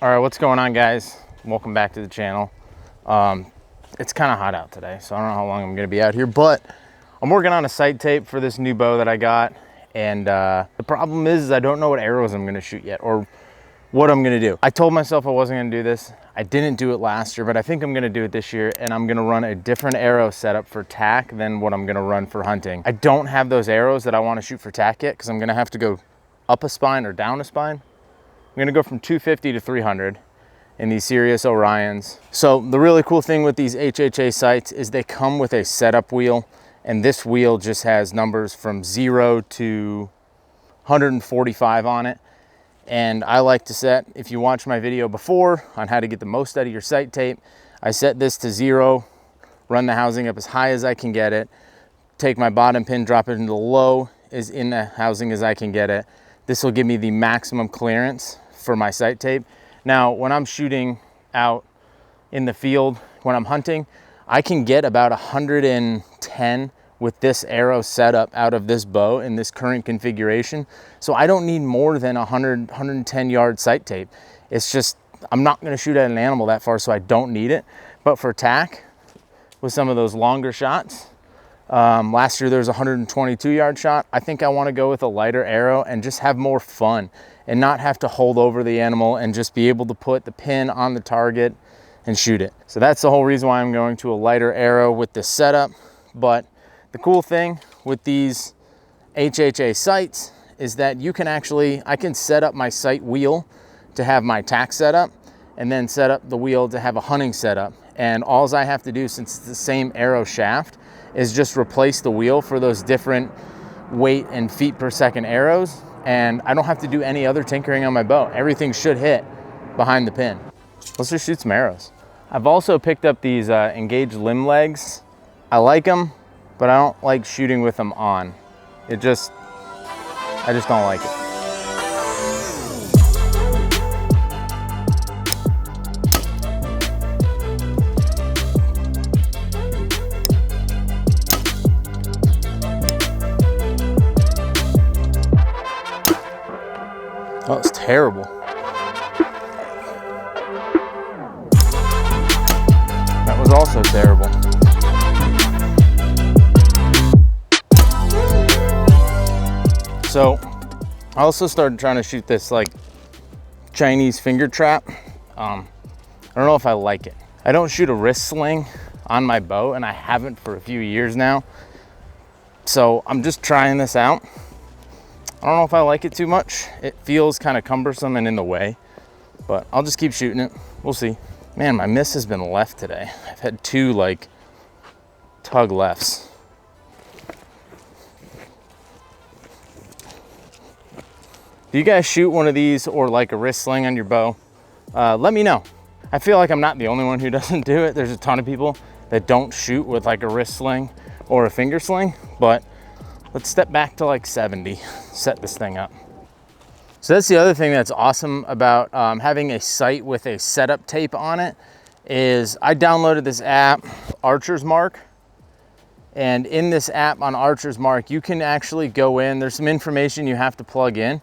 All right, what's going on, guys? Welcome back to the channel. It's kind of hot out today, so I don't know how long I'm gonna be out here, but I'm working on a sight tape for this new bow that I got. And the problem is I don't know what arrows I'm gonna shoot yet or what I'm gonna do. I told myself I wasn't gonna do this. I didn't do it last year, but I think I'm gonna do it this year, and I'm gonna run a different arrow setup for tack than what I'm gonna run for hunting. I don't have those arrows that I wanna shoot for tack yet, because I'm gonna have to go up a spine or down a spine. I'm gonna go from 250 to 300 in these Sirius Orions. So the really cool thing with these HHA sights is they come with a setup wheel, and this wheel just has numbers from 0 to 145 on it. And I like to set, if you watch my video before on how to get the most out of your sight tape, I set this to 0, run the housing up as high as I can get it, take my bottom pin, drop it into the low as in the housing as I can get it. This will give me the maximum clearance for my sight tape. Now, when I'm shooting out in the field, when I'm hunting, I can get about 110 with this arrow setup out of this bow in this current configuration. So I don't need more than 100, 110 yard sight tape. It's just, I'm not gonna shoot at an animal that far, so I don't need it. But for tack, with some of those longer shots, last year there was a 122 yard shot. I think I wanna go with a lighter arrow and just have more fun and not have to hold over the animal and just be able to put the pin on the target and shoot it. So that's the whole reason why I'm going to a lighter arrow with this setup. But the cool thing with these HHA sights is that you can actually, I can set up my sight wheel to have my tack setup and then set up the wheel to have a hunting setup. And all I have to do, since it's the same arrow shaft, is just replace the wheel for those different weight and feet per second arrows. And I don't have to do any other tinkering on my bow. Everything should hit behind the pin. Let's just shoot some arrows. I've also picked up these Engage limb legs. I like them, but I don't like shooting with them on. I just don't like it. Oh, it's terrible. That was also terrible. So I also started trying to shoot this like Chinese finger trap. I don't know if I like it. I don't shoot a wrist sling on my bow, and I haven't for a few years now. So I'm just trying this out. I don't know if I like it too much. It feels kind of cumbersome and in the way, but I'll just keep shooting it. We'll see. Man, my miss has been left today. I've had 2 like tug lefts. Do you guys shoot one of these or like a wrist sling on your bow? Let me know. I feel like I'm not the only one who doesn't do it. There's a ton of people that don't shoot with like a wrist sling or a finger sling, but let's step back to like 70, set this thing up. So that's the other thing that's awesome about having a sight with a setup tape on it is I downloaded this app, Archer's Mark. And in this app on Archer's Mark, you can actually go in, there's some information you have to plug in,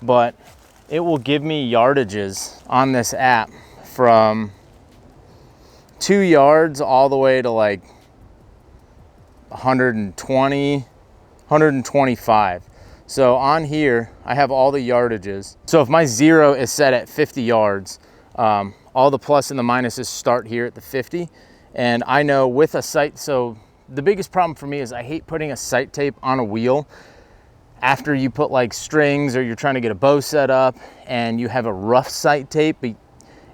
but it will give me yardages on this app from 2 yards all the way to like 120, 125. So on here, I have all the yardages. So if my 0 is set at 50 yards, all the plus and the minuses start here at the 50. And I know with a sight, so the biggest problem for me is I hate putting a sight tape on a wheel after you put like strings or you're trying to get a bow set up and you have a rough sight tape, but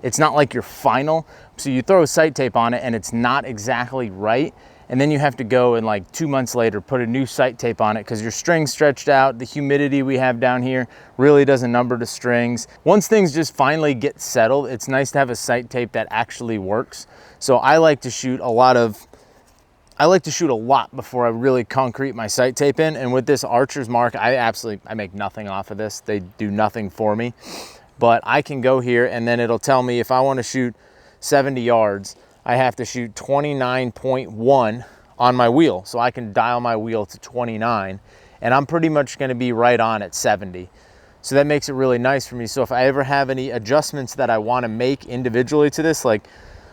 it's not like your final. So you throw a sight tape on it and it's not exactly right. And then you have to go and like 2 months later, put a new sight tape on it because your string's stretched out. The humidity we have down here really doesn't number the strings. Once things just finally get settled, it's nice to have a sight tape that actually works. So I like to shoot a lot before I really concrete my sight tape in. And with this Archer's Mark, I make nothing off of this. They do nothing for me, but I can go here and then it'll tell me if I want to shoot 70 yards, I have to shoot 29.1 on my wheel. So I can dial my wheel to 29 and I'm pretty much going to be right on at 70. So that makes it really nice for me. So if I ever have any adjustments that I want to make individually to this, like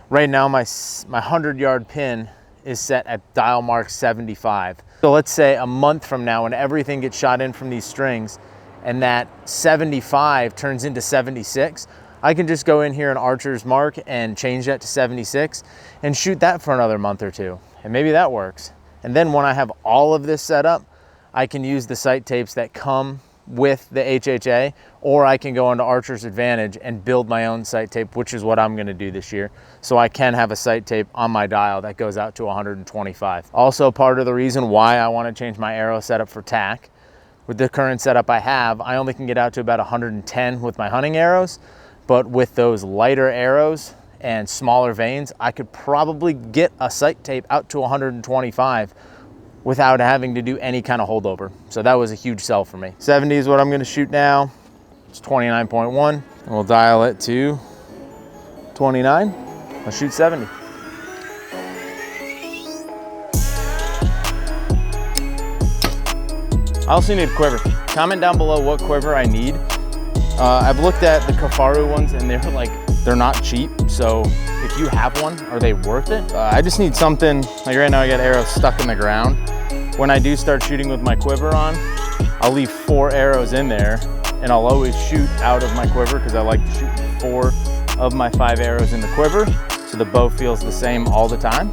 right now my 100-yard pin is set at dial mark 75. So let's say a month from now when everything gets shot in from these strings and that 75 turns into 76, I can just go in here in Archer's Mark and change that to 76 and shoot that for another month or two. And maybe that works. And then when I have all of this set up, I can use the sight tapes that come with the HHA, or I can go into Archer's Advantage and build my own sight tape, which is what I'm gonna do this year. So I can have a sight tape on my dial that goes out to 125. Also part of the reason why I wanna change my arrow setup for tack. With the current setup I have, I only can get out to about 110 with my hunting arrows, but with those lighter arrows and smaller vanes, I could probably get a sight tape out to 125 without having to do any kind of holdover. So that was a huge sell for me. 70 is what I'm gonna shoot now. It's 29.1, and we'll dial it to 29. I'll shoot 70. I also need a quiver. Comment down below what quiver I need. I've looked at the Kifaru ones and they're not cheap. So if you have one, are they worth it? I just need something, like right now I got arrows stuck in the ground. When I do start shooting with my quiver on, I'll leave 4 arrows in there and I'll always shoot out of my quiver because I like to shoot 4 of my 5 arrows in the quiver so the bow feels the same all the time.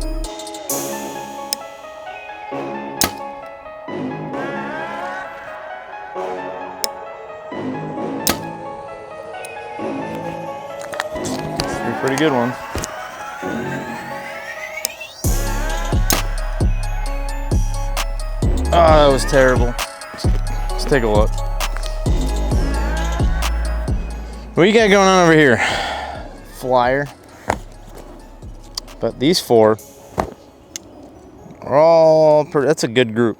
Pretty good ones. Oh, that was terrible. Let's take a look. What you got going on over here? Flyer. But these 4 are all pretty, that's a good group.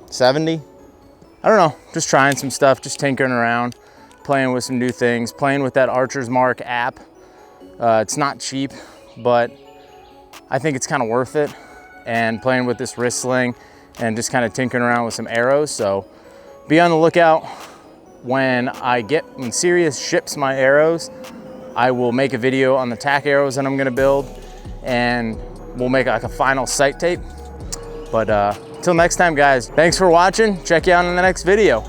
70? I don't know, just trying some stuff, just tinkering around, playing with some new things, playing with that Archer's Mark app. It's not cheap, but I think it's kind of worth it. And playing with this wrist sling and just kind of tinkering around with some arrows. So be on the lookout. When Sirius ships my arrows, I will make a video on the tack arrows that I'm gonna build, and we'll make like a final sight tape. But until next time, guys, thanks for watching. Check you out in the next video.